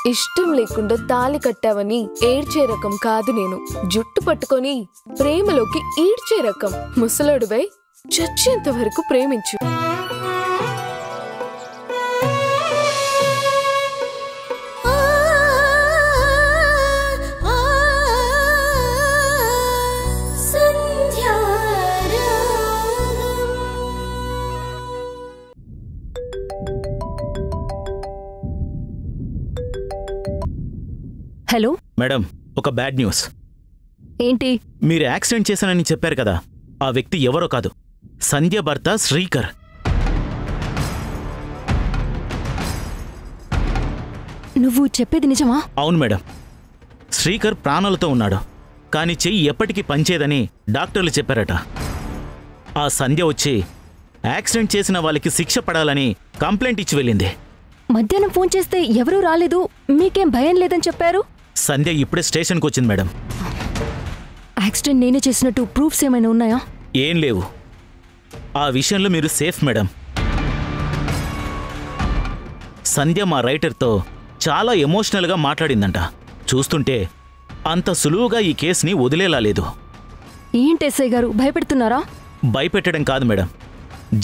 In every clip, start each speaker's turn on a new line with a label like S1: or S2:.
S1: ఇష్టం లేకుండా తాళి కట్టావని ఏడ్చే రకం కాదు నేను. జుట్టు పట్టుకొని ప్రేమలోకి ఈడ్చే రకం. ముసలోడువై చచ్చేంత వరకు ప్రేమించు.
S2: హలో
S3: మేడం, ఒక బ్యాడ్ న్యూస్.
S2: ఏంటి?
S3: మీరు యాక్సిడెంట్ చేశానని చెప్పారు కదా, ఆ వ్యక్తి ఎవరో కాదు, సంధ్య భర్త శ్రీకర్.
S2: నువ్వు చెప్పేది నిజమా?
S3: అవును మేడం, శ్రీకర్ ప్రాణాలతో ఉన్నాడు, కానీ చెయ్యి ఎప్పటికీ పనిచేయదని డాక్టర్లు చెప్పారట. ఆ సంధ్య వచ్చి యాక్సిడెంట్ చేసిన వాళ్ళకి శిక్ష పడాలని కంప్లైంట్ ఇచ్చి వెళ్ళింది.
S2: మధ్యాహ్నం ఫోన్ చేస్తే ఎవరూ రాలేదు, మీకేం భయం లేదని చెప్పారు.
S3: సంధ్య ఇప్పుడే స్టేషన్కి వచ్చింది మేడం.
S2: యాక్సిడెంట్ నేనే చేసినట్టు ప్రూఫ్స్ ఏమైనా ఉన్నాయా?
S3: ఏం లేవు. ఆ విషయంలో మీరు సేఫ్ మేడం. సంధ్య మా రైటర్తో చాలా ఎమోషనల్గా మాట్లాడిందంట. చూస్తుంటే అంత సులువుగా ఈ కేసుని వదిలేలా లేదు.
S2: ఏంటి ఎస్ఐ గారు, భయపెడుతున్నారా?
S3: భయపెట్టడం కాదు మేడం,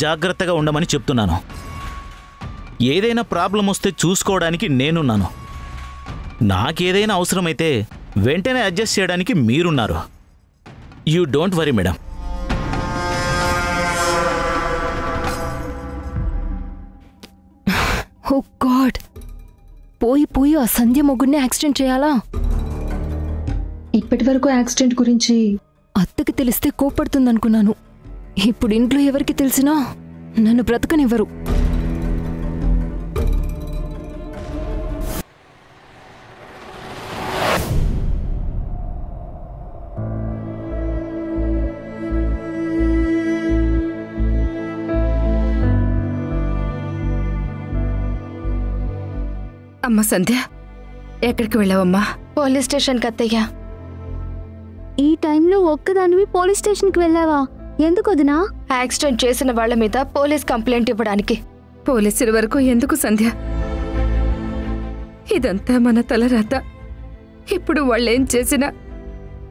S3: జాగ్రత్తగా ఉండమని చెప్తున్నాను. ఏదైనా ప్రాబ్లం వస్తే చూసుకోవడానికి నేనున్నాను. నాకేదైనా అవసరమైతే వెంటనే అడ్జస్ట్ చేయడానికి మీరున్నారు. You don't worry madam.
S2: Oh god, పోయి ఆ సంధ్య మొగ్గుని యాక్సిడెంట్ చేయాలా?
S4: ఇప్పటి వరకు యాక్సిడెంట్ గురించి
S2: అత్తకి తెలిస్తే కోపడుతుందనుకున్నాను. ఇప్పుడు ఇంట్లో ఎవరికి తెలిసినా నన్ను బ్రతకనివ్వరు.
S5: అమ్మ సంధ్య, ఎక్కడికి వెళ్ళావమ్మా?
S1: పోలీస్ స్టేషన్కి అత్తయ్య.
S6: ఈ టైంలో ఒక్కదానివి పోలీస్ స్టేషన్కి వెళ్ళావా? ఎందుకు వదినా?
S1: యాక్సిడెంట్ చేసిన వాళ్ళ మీద పోలీస్ కంప్లైంట్ ఇవ్వడానికి.
S5: పోలీసుల వరకు ఎందుకు సంధ్య? ఇదంతా మన తలరాత. ఇప్పుడు వాళ్ళేం చేసినా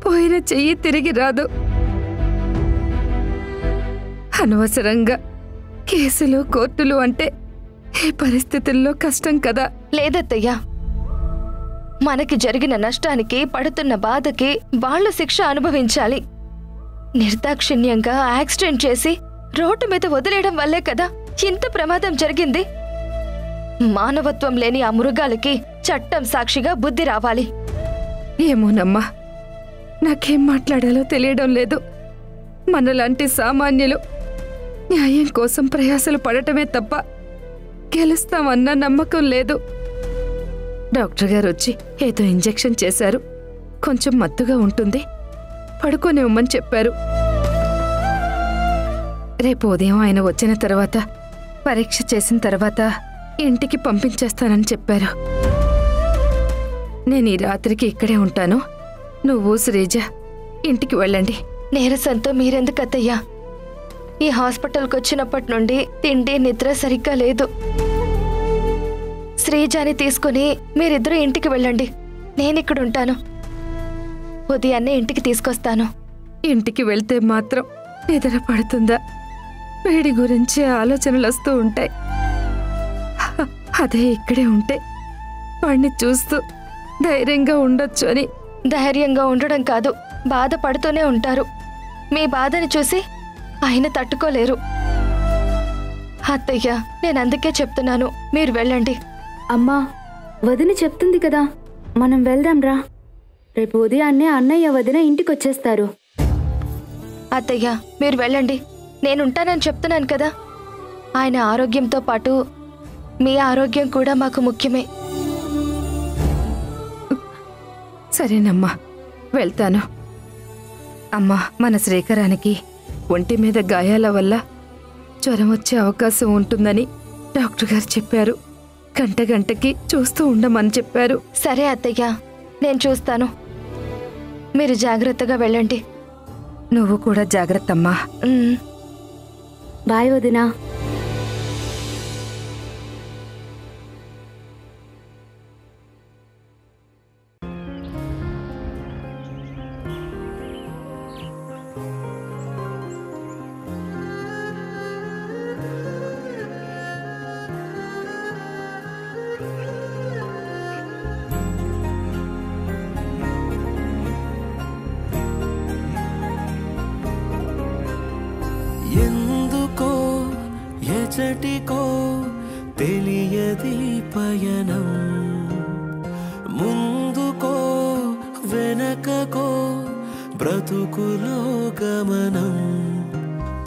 S5: పోయిన చెయ్యి తిరిగి రాదు. అనవసరంగా కేసులు, కోర్టులు అంటే ఈ పరిస్థితుల్లో కష్టం కదా.
S1: లేదత్తయ్యా, మనకి జరిగిన నష్టానికి, పడుతున్న బాధకి వాళ్ళు శిక్ష అనుభవించాలి. నిర్దాక్షిణ్యంగా యాక్సిడెంట్ చేసి రోడ్డు మీద వదిలేయడం వల్లే కదా ఇంత ప్రమాదం జరిగింది. మానవత్వం లేని ఆ మృగాలకి చట్టం సాక్షిగా బుద్ధి రావాలి.
S5: ఏమోనమ్మా, నాకేం మాట్లాడాలో తెలియడం లేదు. మనలాంటి సామాన్యులు న్యాయం కోసం ప్రయాసలు పడటమే తప్ప గెలుస్తామన్న నమ్మకం లేదు. డాక్టర్ గారు వచ్చి ఏదో ఇంజెక్షన్ చేశారు, కొంచెం మత్తుగా ఉంటుంది, పడుకోనివ్వమని చెప్పారు. రేపు ఉదయం ఆయన వచ్చిన తర్వాత పరీక్ష చేసిన తర్వాత ఇంటికి పంపించేస్తానని చెప్పారు. నేను ఈ రాత్రికి ఇక్కడే ఉంటాను, నువ్వు శ్రీజ ఇంటికి వెళ్ళండి.
S1: నీరసంతో మీరెందుకు అత్తయ్యా? ఈ హాస్పిటల్కి వచ్చినప్పటి నుండి తిండి, నిద్ర సరిగ్గా లేదు. శ్రీజాని తీసుకుని మీరిద్దరూ ఇంటికి వెళ్ళండి, నేనిక్కడుంటాను. ఉదయాన్నే ఇంటికి తీసుకొస్తాను.
S5: ఇంటికి వెళ్తే మాత్రం నిద్ర పడుతుందా? వేడి గురించి ఆలోచనలు వస్తూ ఉంటాయి. అదే ఇక్కడే ఉంటే వాడిని చూస్తూ ధైర్యంగా ఉండొచ్చు అని.
S1: ధైర్యంగా ఉండడం కాదు, బాధపడుతూనే ఉంటారు. మీ బాధని చూసి ఆయన తట్టుకోలేరు. అత్తయ్య, నేను అందుకే చెప్తున్నాను, మీరు వెళ్ళండి.
S6: అమ్మా, వదిన చెప్తుంది కదా, మనం వెళ్దాం రా. రేపు ఉదయాన్నే అన్నయ్య వదిన ఇంటికొచ్చేస్తారు.
S1: అత్తయ్య, మీరు వెళ్ళండి, నేనుంటానని చెప్తున్నాను కదా. ఆయన ఆరోగ్యంతో పాటు మీ ఆరోగ్యం కూడా మాకు ముఖ్యమే.
S5: సరేనమ్మా, వెళ్తాను. అమ్మా, మన శ్రీకరానికి ఒంటి మీద గాయాల వల్ల జ్వరం వచ్చే అవకాశం ఉంటుందని డాక్టర్ గారు చెప్పారు. గంటకి చూస్తూ ఉండమని చెప్పారు.
S1: సరే అత్తయ్య, నేను చూస్తాను. మీరు జాగ్రత్తగా వెళ్ళండి.
S5: నువ్వు కూడా జాగ్రత్త అమ్మా.
S6: బాయ్ వదినా.
S4: ఎప్పటికో తెలియది పయనం, ముందుకో వెనకకో బ్రతుకులో గమనం,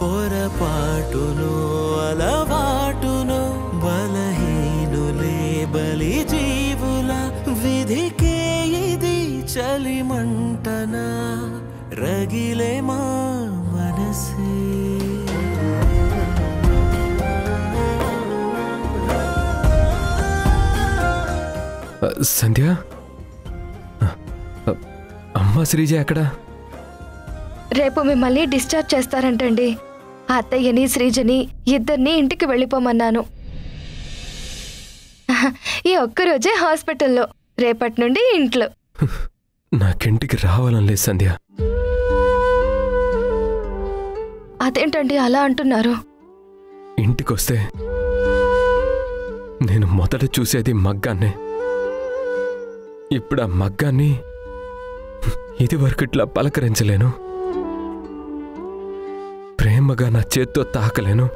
S4: పొరపాటును అలవాటును బలహీనులే బలి జీవుల విధికే ఇది చలిమంటనా రగిలే మా మనసే.
S7: సంధ్య, అమ్మ శ్రీజ ఎక్కడా?
S1: రేపు మిమ్మల్ని డిశ్చార్జ్ చేస్తారంటండి. అత్తయ్యని శ్రీజని ఇద్దరిని ఇంటికి వెళ్ళిపోమన్నాను. ఈ ఒక్కరోజే హాస్పిటల్లో, రేపటి నుండి ఇంట్లో.
S7: నాకింటికి రావాలని లేదు సంధ్య.
S1: అదేంటండి అలా అంటున్నారు?
S7: ఇంటికొస్తే నేను మొదట చూసేది మగ్గాన్నే. ఇప్పుడు ఆ మగ్గాన్ని ఇది వరకు ఇట్లా పలకరించలేను, ప్రేమగా నా చేత్తో తాకలేను,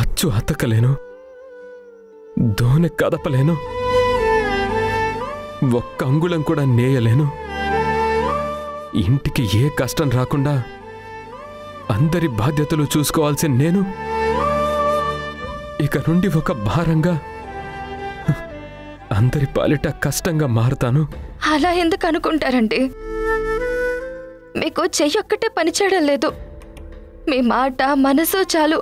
S7: అచ్చు అతకలేను, దోనె కదపలేను, ఒక్క అంగుళం కూడా నేయలేను. ఇంటికి ఏ కష్టం రాకుండా అందరి బాధ్యతలు చూసుకోవాల్సిన నేను ఇక నుండి ఒక భారంగా, అందరి పాలిట కష్టంగా మారుతాను.
S1: అలా ఎందుకు అనుకుంటారండి? మీకు చెయ్యొక్కటే పనిచేయడం లేదు. మీ మాట మనసు చాలు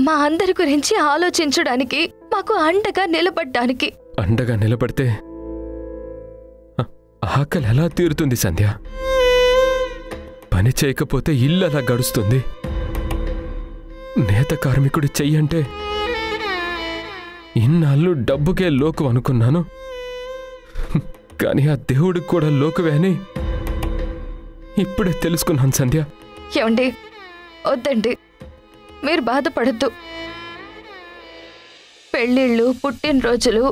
S1: మా అందరి గురించి ఆలోచించడానికి, మాకు అండగా నిలబడ్డానికి.
S7: అండగా నిలబడితే ఆకలి ఎలా తీరుతుంది సంధ్య? పని చేయకపోతే ఇల్లు అలా గడుస్తుంది. నేత కార్మికుడి చెయ్యంటే ఇన్నాళ్ళు డబ్బుకే లోకు అనుకున్నాను, కానీ ఆ దేవుడికి కూడా లోకువే అని ఇప్పుడే తెలుసుకున్నాను సంధ్య.
S1: ఏమండి, వద్దండి, మీరు బాధపడద్దు. పెళ్ళిళ్ళు, పుట్టినరోజులు,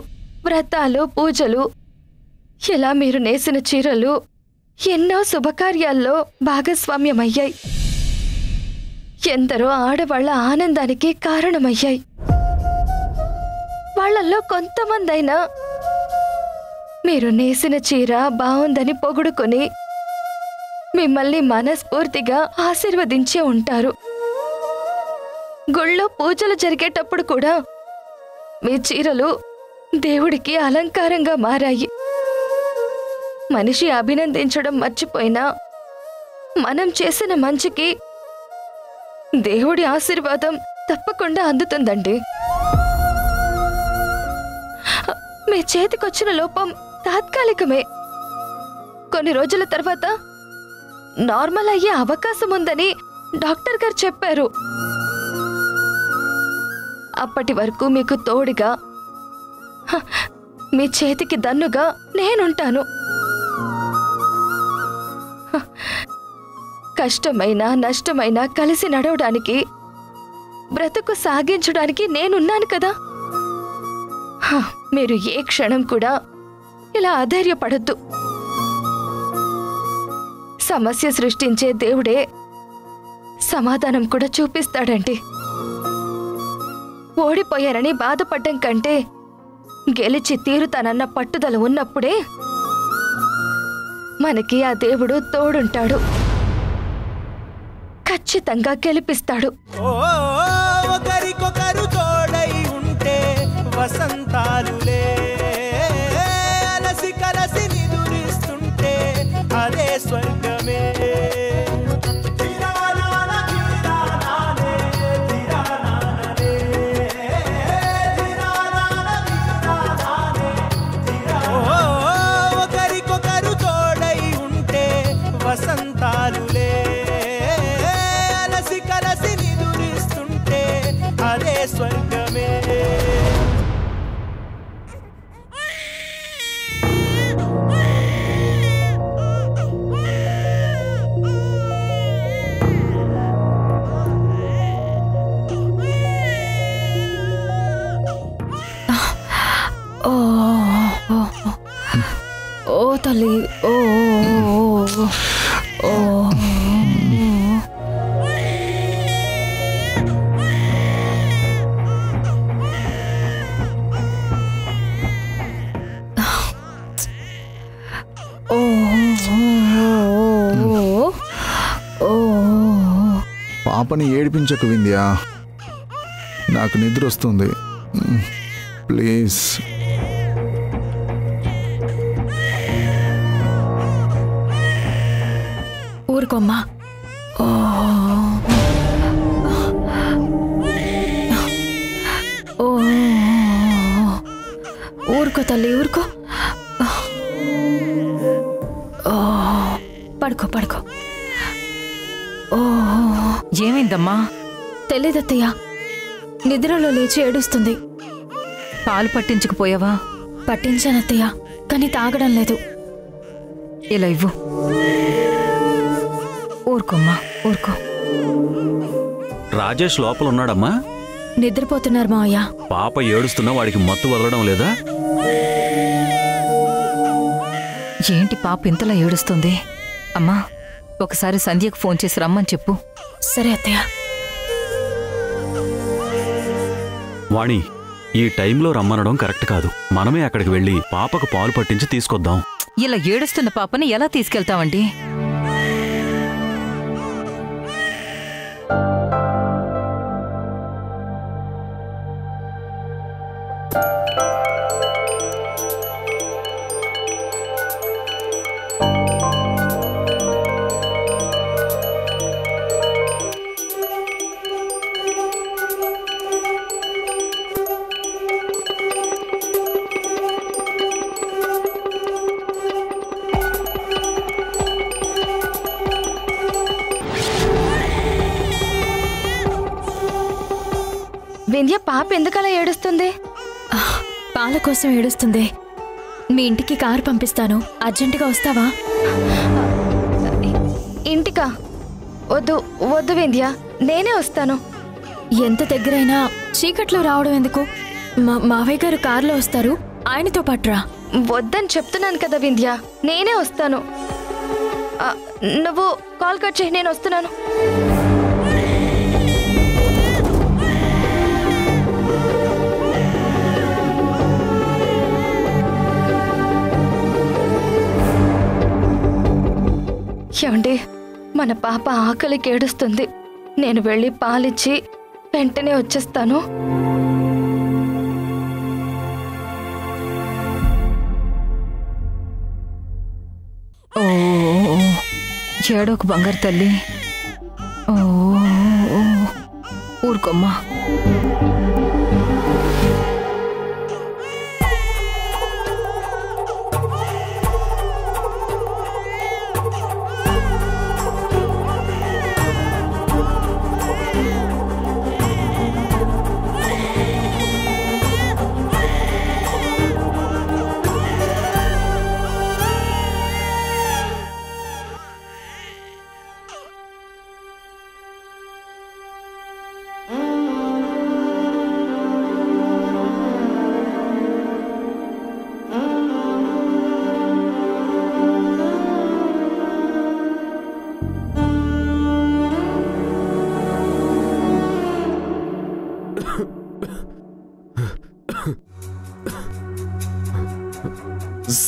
S1: వ్రతాలు, పూజలు, ఇలా మీరు నేసిన చీరలు ఎన్నో శుభకార్యాల్లో భాగస్వామ్యమయ్యాయి. ఎందరో ఆడవాళ్ల ఆనందానికి కారణమయ్యాయి. వాళ్లల్లో కొంతమందైనా మీరు నేసిన చీర బాగుందని పొగుడుకొని మిమ్మల్ని మనస్ఫూర్తిగా ఆశీర్వదించే ఉంటారు. గుళ్ళో పూజలు జరిగేటప్పుడు కూడా మీ చీరలు దేవుడికి అలంకారంగా మారాయి. మనిషి అభినందించడం మర్చిపోయినా మనం చేసిన మంచికి దేవుడి ఆశీర్వాదం తప్పకుండా అందుతుందండి. మీ చేతికొచ్చిన లోపం తాత్కాలికమే. కొన్ని రోజుల తర్వాత నార్మల్ అయ్యే అవకాశం ఉందని డాక్టర్ గారు చెప్పారు. అప్పటి వరకు మీకు తోడుగా, మీ చేతికి దన్నుగా నేనుంటాను. కష్టమైనా నష్టమైనా కలిసి నడవడానికి, బ్రతుకు సాగించడానికి నేనున్నాను కదా. మీరు ఏ క్షణం కూడా ఇలా అధైర్యపడద్దు. సమస్య సృష్టించే దేవుడే సమాధానం కూడా చూపిస్తాడండి. ఓడిపోయారని బాధపడ్డం కంటే గెలిచి తీరుతానన్న పట్టుదల ఉన్నప్పుడే మనకి ఆ దేవుడు తోడుంటాడు. ఖచ్చితంగా గెలిపిస్తాడు.
S4: ఒకరికొకరు తోడై ఉంటే వసంతాలులే, అలసి కలసి నిదురిస్తుంటే అదే స్వర్గమే. ఒకరికొకరు తోడై ఉంటే వసంతాలులే, అలసి కలసి నిదురిస్తుంటే అదే స్వర్గమే.
S2: ఓ తల్లి, ఓ ఓ ఓ
S8: పాపని ఏడిపించకు వింధ్యా. నాకు నిద్ర వస్తుంది. ప్లీజ్.
S2: ఊరుకోమ్మా. ఊరుకో తల్లి, ఊరుకో. పడుకో పడుకో.
S9: ఏమైందమ్మా?
S2: తెలీదత్తయ్య, నిద్రలో లేచి ఏడుస్తుంది.
S9: పాలు పట్టించుకుపోయావా?
S2: పట్టించానత్తయ్య, కానీ తాగడం లేదు.
S9: ఇలా ఇవ్వు. ఊరుకోమ్మా, ఊరుకో.
S10: రాజేష్ లోపల ఉన్నాడమ్మా?
S2: నిద్రపోతున్నారు మావయ్య.
S10: పాప ఏడుస్తున్నా వాడికి మత్తు వదలడం లేదా?
S9: ఏంటి పాప ఇంతలా ఏడుస్తుంది? అమ్మా, ఒకసారి సంధ్యకు ఫోన్ చేసి రమ్మని చెప్పు.
S2: సరే అత్తయ్య.
S10: వాణి, ఈ టైంలో రమ్మనడం కరెక్ట్ కాదు. మనమే అక్కడికి వెళ్ళి పాపకు పాలు పట్టించి తీసుకొద్దాం.
S9: ఇలా ఏడుస్తున్న పాపని ఎలా తీసుకెళ్తామండి?
S1: వింధ్య, పాప ఎందుకలా ఏడుస్తుంది?
S2: పాల కోసం ఏడుస్తుంది. మీ ఇంటికి కారు పంపిస్తాను, అర్జెంటుగా వస్తావా?
S1: ఇంటికా? వద్దు వద్దు వింధ్య, నేనే వస్తాను.
S2: ఎంత దగ్గరైనా చీకట్లో రావడం ఎందుకు? మావయ్య గారు కారులో వస్తారు, ఆయనతో పట్రా.
S1: వద్దని చెప్తున్నాను కదా వింధ్య, నేనే వస్తాను. నువ్వు కాల్ కట్ చేయి, నేను వస్తున్నాను. ఏమండి, మన పాప ఆకలికి ఏడుస్తుంది. నేను వెళ్ళి పాలిచ్చి వెంటనే వచ్చేస్తాను.
S9: ఓ, ఏడోకు బంగారు తల్లి. ఓ, ఊరుకోమ్మా.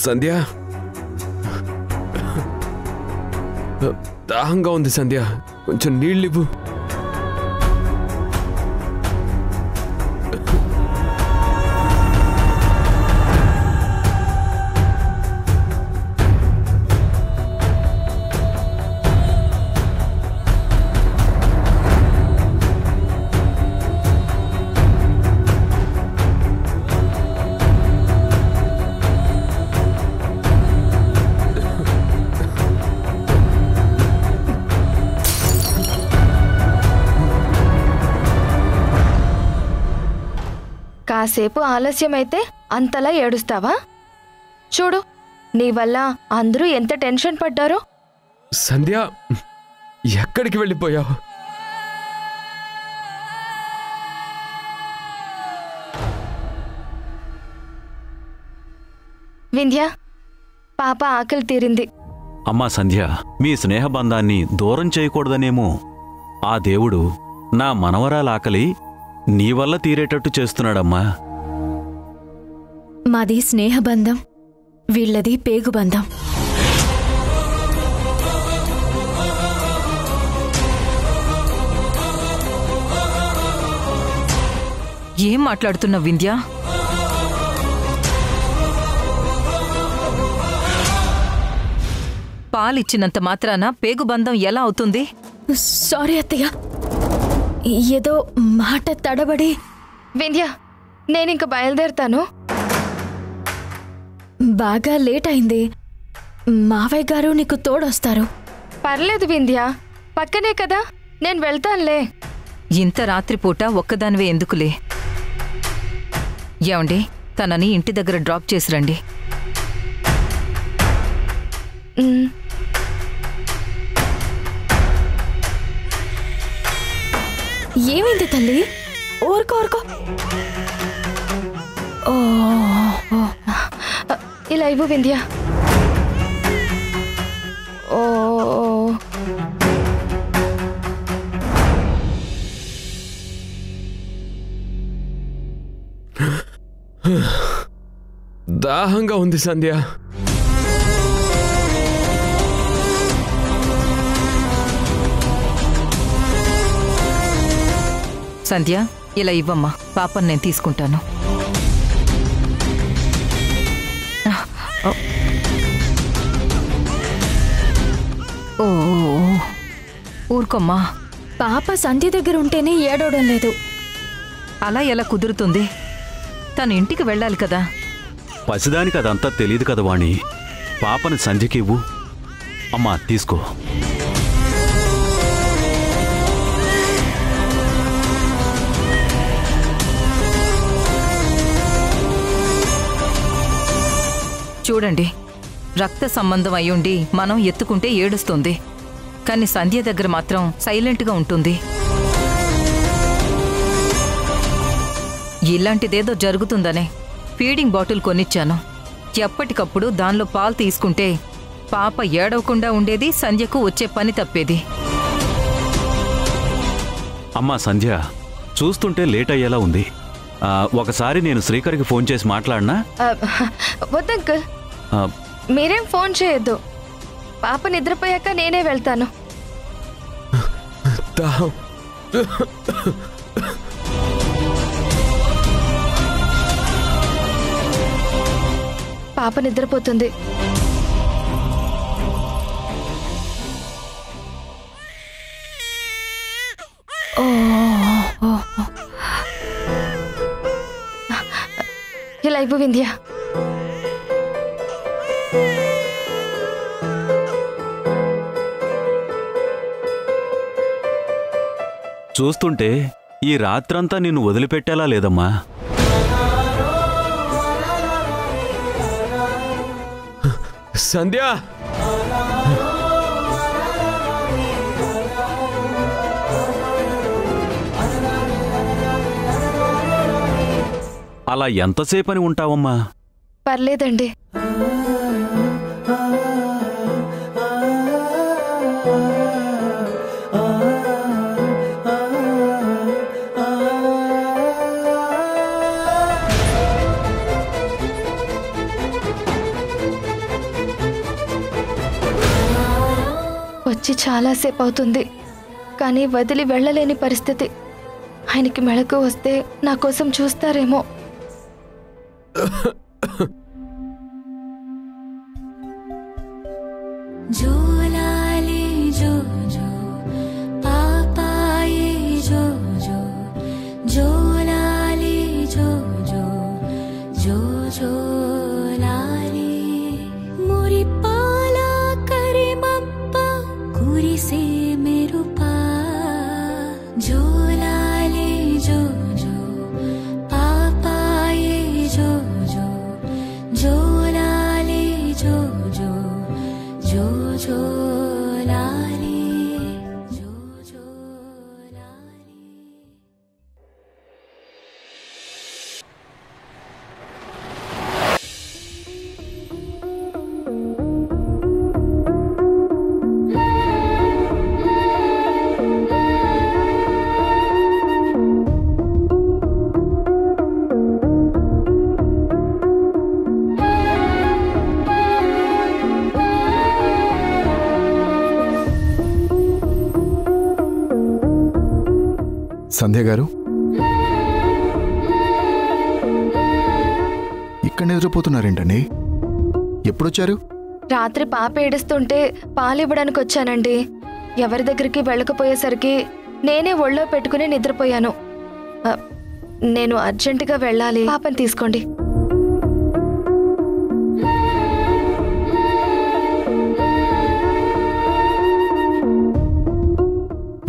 S7: సంధ్య, దాహంగా ఉంది సంధ్య, కొంచెం నీళ్ళివ్వు.
S1: కాసేపు ఆలస్యమైతే అంతలా ఏడుస్తావా? చూడు, నీ వల్ల అందరూ ఎంత టెన్షన్ పడ్డారో.
S7: సంధ్య, ఎక్కడికి వెళ్ళిపోయావు?
S1: వింధ్య, పాప ఆకలి తీరింది.
S10: అమ్మా సంధ్య, మీ స్నేహబంధాన్ని దూరం చేయకూడదనేమో ఆ దేవుడు నా మనవరాల ఆకలి నీ వల్ల తీరేటట్టు చేస్తున్నాడమ్మా.
S2: మాది స్నేహబంధం, వీళ్ళది పేగుబంధం.
S9: ఏం మాట్లాడుతున్నావు వింధ్య? పాలిచ్చినంత మాత్రాన పేగుబంధం ఎలా అవుతుంది?
S2: సారీ అత్తయ్య, ఏదో మాట తడబడి.
S1: వింధ్య, నేనింక బయలుదేరుతాను.
S2: బాగా లేట్ అయింది. మావయ్య గారు నీకు తోడొస్తారు.
S1: పర్లేదు వింధ్య, పక్కనే కదా, నేను వెళ్తానులే.
S9: ఇంత రాత్రిపూట ఒక్కదానివే ఎందుకులే? ఏమండి, తనని ఇంటి దగ్గర డ్రాప్ చేసి రండి.
S2: ఏమైంది తల్లి? ఊరుకో ఊరుకో.
S1: ఇలా ఇవ్వు వింధ్య. ఓ
S7: దాహంగా ఉంది సంధ్య.
S9: సంధ్య, ఇలా ఇవ్వమ్మా, పాపని నేను తీసుకుంటాను. ఓ ఊరుకోమ్మా.
S2: పాప సంధ్య దగ్గర ఉంటేనే ఏడవడం లేదు.
S9: అలా ఎలా కుదురుతుంది? తను ఇంటికి వెళ్ళాలి కదా.
S10: పసిదానికి అదంతా తెలియదు కదా వాణి. పాపని సంధ్యకి ఇవ్వు. అమ్మా తీసుకో.
S9: చూడండి, రక్త సంబంధం అయ్యుండి మనం ఎత్తుకుంటే ఏడుస్తుంది, కానీ సంధ్య దగ్గర మాత్రం సైలెంట్గా ఉంటుంది. ఇలాంటిదేదో జరుగుతుందనే ఫీడింగ్ బాటిల్ కొనిచ్చాను. ఎప్పటికప్పుడు దానిలో పాలు తీసుకుంటే పాప ఏడవకుండా ఉండేది, సంధ్యకు వచ్చే పని తప్పేది.
S10: అమ్మా సంధ్య, చూస్తుంటే లేట్ అయ్యేలా ఉంది. ఒకసారి నేను శ్రీకర్కి ఫోన్ చేసి మాట్లాడినా?
S1: వద్దంకుల్, మీరేం ఫోన్ చేయొద్దు. పాప నిద్రపోయాక నేనే వెళ్తాను. పాప నిద్రపోతుంది. ఇలా ఇవ్వు వింధ్య.
S10: చూస్తుంటే ఈ రాత్రంతా నిన్ను వదిలిపెట్టేలా లేదమ్మా.
S7: సంధ్య,
S10: అలా ఎంతసేపని ఉంటావమ్మా?
S1: పర్లేదండి. వచ్చి చాలాసేపు అవుతుంది, కానీ వదిలి వెళ్ళలేని పరిస్థితి. ఆయనకి మెళకు వస్తే నా కోసం చూస్తారేమో.
S11: జోలాలి జో జో పాపాయే జో జో జోలాలి జో జో జో జోలాలి మురిపాలా కరిమప్ప కురిసే మెరుపా జోలాలి జో జో పాపాయే జో జో జోలాలి జో జో జో జోలాలి జో జోలాలి.
S8: సంధ్య గారు, ఇక్కడ నిద్రపోతున్నారేంటండి? ఎప్పుడొచ్చారు?
S1: రాత్రి పాప ఏడుస్తుంటే పాలివ్వడానికి వచ్చానండి. ఎవరి దగ్గరికి వెళ్ళకపోయేసరికి నేనే ఒళ్ళో పెట్టుకుని నిద్రపోయాను. నేను అర్జెంటుగా వెళ్ళాలి. పాపని తీసుకోండి.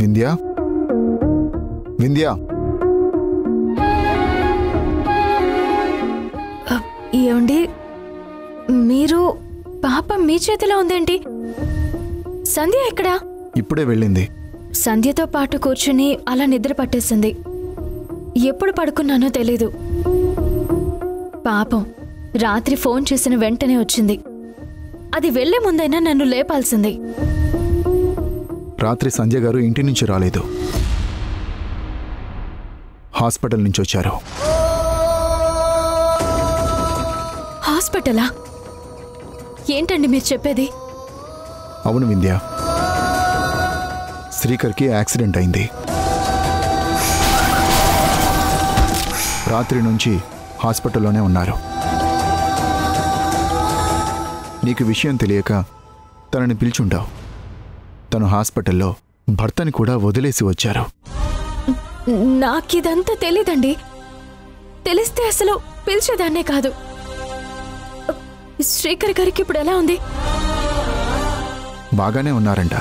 S8: వింధ్యా, వింధ్యా,
S2: ఏమండి, మీరు పాప మీ చేతిలో ఉందేంటి? సంధ్య ఎక్కడా?
S8: ఇప్పుడే వెళ్ళింది.
S2: సంధ్యతో పాటు కూర్చుని అలా నిద్ర పట్టేసింది. ఎప్పుడు పడుకున్నానో తెలీదు. పాపం రాత్రి ఫోన్ చేసిన వెంటనే వచ్చింది. అది వెళ్లే ముందైనా నన్ను లేపాల్సింది.
S8: రాత్రి సంధ్య గారు ఇంటి నుంచి రాలేదు, హాస్పిటల్ నుంచి వచ్చారు.
S2: హాస్పిటలా? ఏంటండి మీరు చెప్పేది?
S8: అవును వింధ్య, శ్రీకర్కి యాక్సిడెంట్ అయింది. రాత్రి నుంచి హాస్పిటల్లోనే ఉన్నారు. నీకు విషయం తెలియక తనని పిలిచుంటావు. తను హాస్పిటల్లో భర్తని కూడా వదిలేసి వచ్చారు.
S2: నాకిదంతా తెలీదండి. తెలిస్తే అసలు పిలిచేదాన్నే కాదు. శ్రీకర్ గారికి ఇప్పుడు ఎలా ఉంది?
S8: బాగానే ఉన్నారంట.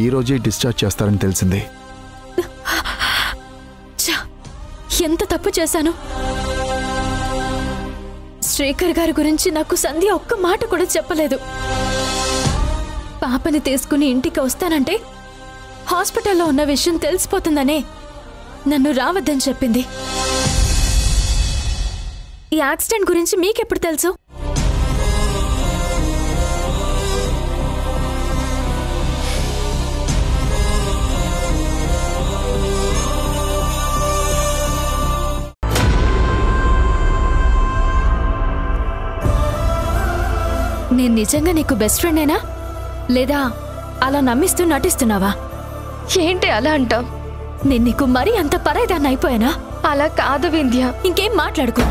S8: ఈరోజే డిశ్చార్జ్ చేస్తారని తెలిసింది.
S2: ఎంత తప్పు చేశాను. శ్రీకర్ గారి గురించి నాకు సంధ్య ఒక్క మాట కూడా చెప్పలేదు. పాపని తీసుకుని ఇంటికి వస్తానంటే హాస్పిటల్లో ఉన్న విషయం తెలిసిపోతుందనే నన్ను రావద్దని చెప్పింది. ఈ యాక్సిడెంట్ గురించి మీకెప్పుడు తెలుసు? నేను నిజంగా నీకు బెస్ట్ ఫ్రెండేనా, లేదా అలా నమ్మిస్తూ నటిస్తున్నావా?
S1: ఏంటి అలా అంటావ్?
S2: నేను నీకు మరీ అంత పరాయిదాన్ని అయిపోయానా?
S1: అలా కాదు వింధ్య.
S2: ఇంకేం మాట్లాడుకో.